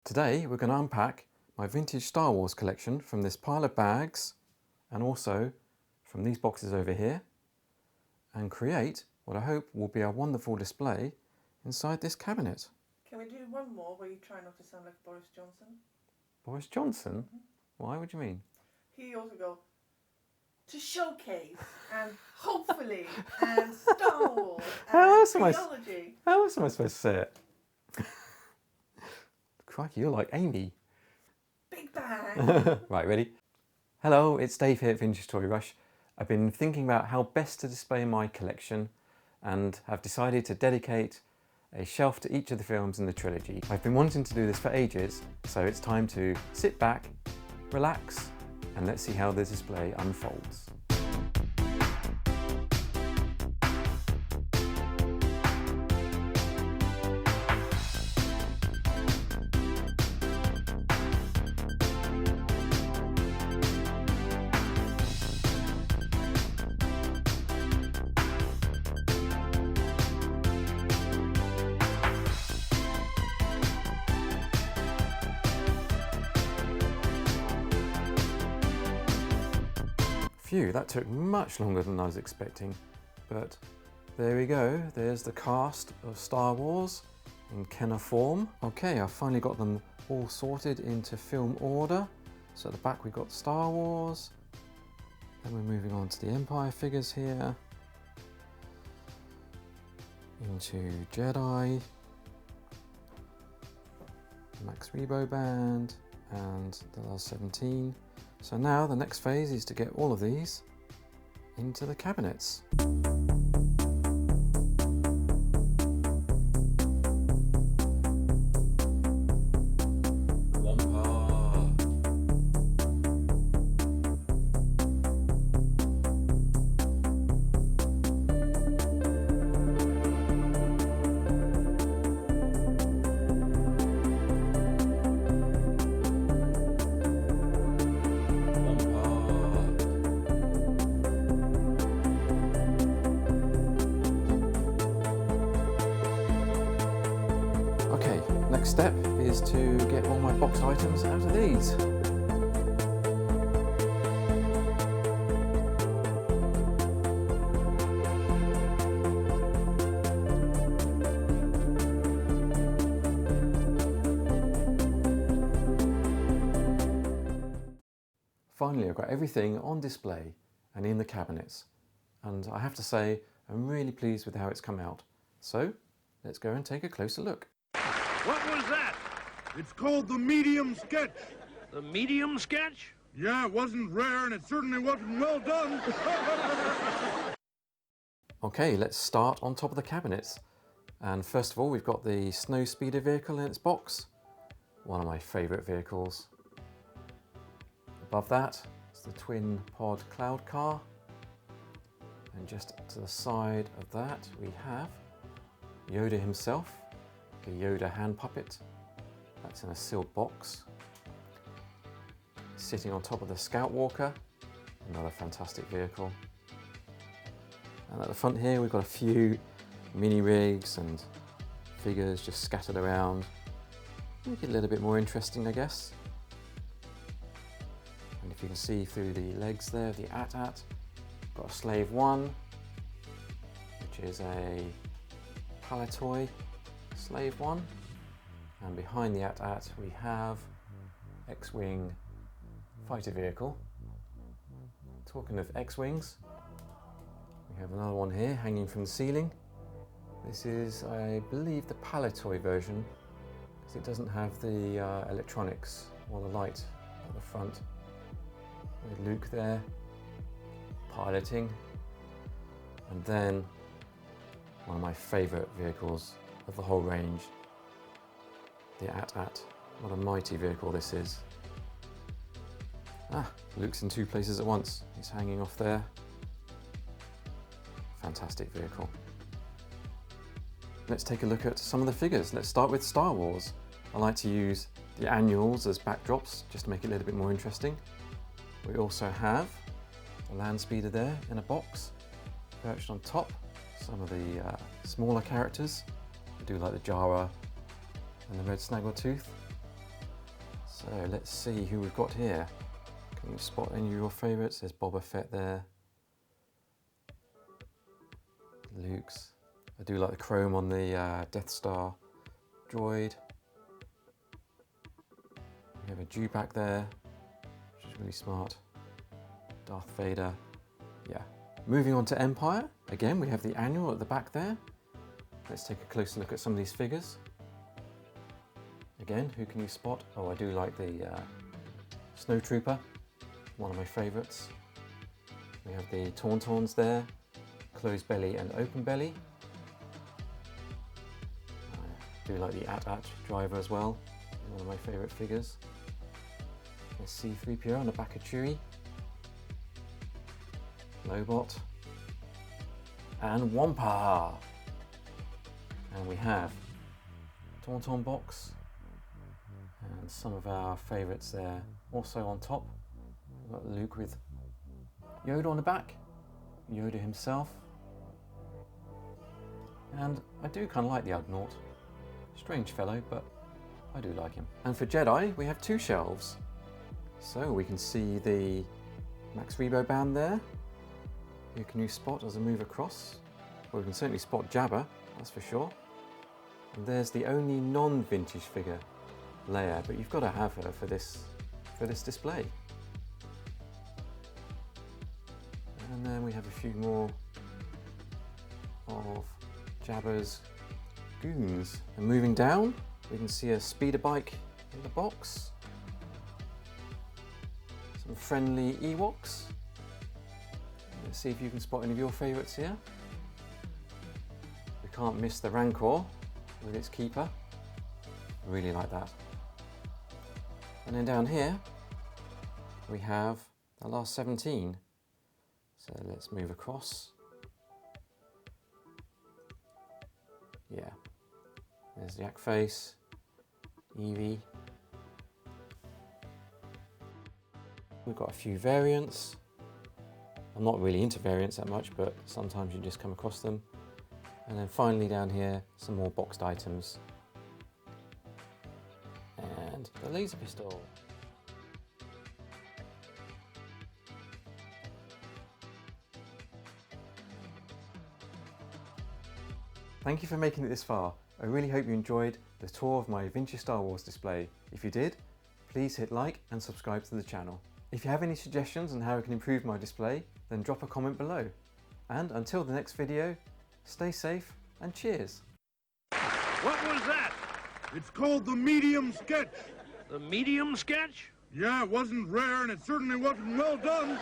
Today we're going to unpack my vintage Star Wars collection from this pile of bags and also from these boxes over here and create what I hope will be a wonderful display inside this cabinet. Can we do one more where you try not to sound like Boris Johnson? Boris Johnson? Mm-hmm. Why would you mean? He also go to showcase and hopefully and Star Wars and theology. How else am I supposed to say it? Crikey, you're like Amy. Big bang! Right, ready? Hello, it's Dave here at Vintage Toy Rush. I've been thinking about how best to display my collection and have decided to dedicate a shelf to each of the films in the trilogy. I've been wanting to do this for ages, so it's time to sit back, relax, and let's see how the display unfolds. Phew, that took much longer than I was expecting, but there we go. There's the cast of Star Wars in Kenner form. Okay, I've finally got them all sorted into film order. So at the back we've got Star Wars, then we're moving on to the Empire figures here, into Jedi, Max Rebo Band, and the last 17. So now the next phase is to get all of these into the cabinets. Next step is to get all my box items out of these. Finally, I've got everything on display and in the cabinets, and I have to say I'm really pleased with how it's come out. So let's go and take a closer look. What was that? It's called the medium sketch. The medium sketch? Yeah, it wasn't rare and it certainly wasn't well done. Okay, let's start on top of the cabinets. And first of all, we've got the Snow Speeder vehicle in its box. One of my favourite vehicles. Above that is the twin pod cloud car. And just to the side of that, we have Yoda himself. The Yoda hand puppet, that's in a sealed box. Sitting on top of the Scout Walker, another fantastic vehicle. And at the front here we've got a few mini rigs and figures just scattered around. Make it a little bit more interesting, I guess. And if you can see through the legs there, the AT-AT, got a Slave 1, which is a Palitoy Slave 1, and behind the AT-AT we have X-Wing fighter vehicle. Talking of X-Wings, we have another one here hanging from the ceiling. This is, I believe, the Palitoy version, because it doesn't have the electronics or the light at the front. With Luke there, piloting. And then one of my favourite vehicles of the whole range, the AT-AT. What a mighty vehicle this is. Luke's in two places at once. He's hanging off there. Fantastic vehicle. Let's take a look at some of the figures. Let's start with Star Wars. I like to use the annuals as backdrops just to make it a little bit more interesting. We also have the land speeder there in a box, perched on top. Some of the smaller characters. I do like the Jara and the red Snaggletooth. So let's see who we've got here. Can you spot any of your favourites? There's Boba Fett there. Luke's. I do like the chrome on the Death Star droid. We have a Dewback there, which is really smart. Darth Vader. Yeah. Moving on to Empire. Again, we have the annual at the back there. Let's take a closer look at some of these figures. Again, who can you spot? Oh, I do like the Snowtrooper, one of my favourites. We have the Tauntauns there, closed belly and open belly. I do like the AT-AT driver as well, one of my favourite figures. There's C-3PO on the back of Chewie. Lobot. And Wampa. And we have Tauntaun box. And some of our favourites there. Also on top, we've got Luke with Yoda on the back. Yoda himself. And I do kind of like the Ugnaught. Strange fellow, but I do like him. And for Jedi, we have two shelves. So we can see the Max Rebo band there. Who can you spot as I move across? Well, we can certainly spot Jabba, that's for sure. And there's the only non-vintage figure, Leia, but you've got to have her for this display. And then we have a few more of Jabba's goons. And moving down, we can see a speeder bike in the box. Some friendly Ewoks. Let's see if you can spot any of your favourites here. We can't miss the Rancor with its keeper. I really like that. And then down here, we have the last 17. So let's move across. Yeah, there's the Yak Face, Eevee. We've got a few variants. I'm not really into variants that much, but sometimes you just come across them. And then finally down here, some more boxed items. And the laser pistol. Thank you for making it this far. I really hope you enjoyed the tour of my vintage Star Wars display. If you did, please hit like and subscribe to the channel. If you have any suggestions on how I can improve my display, then drop a comment below. And until the next video, stay safe and cheers. What was that? It's called the medium sketch. The medium sketch? Yeah, it wasn't rare and it certainly wasn't well done.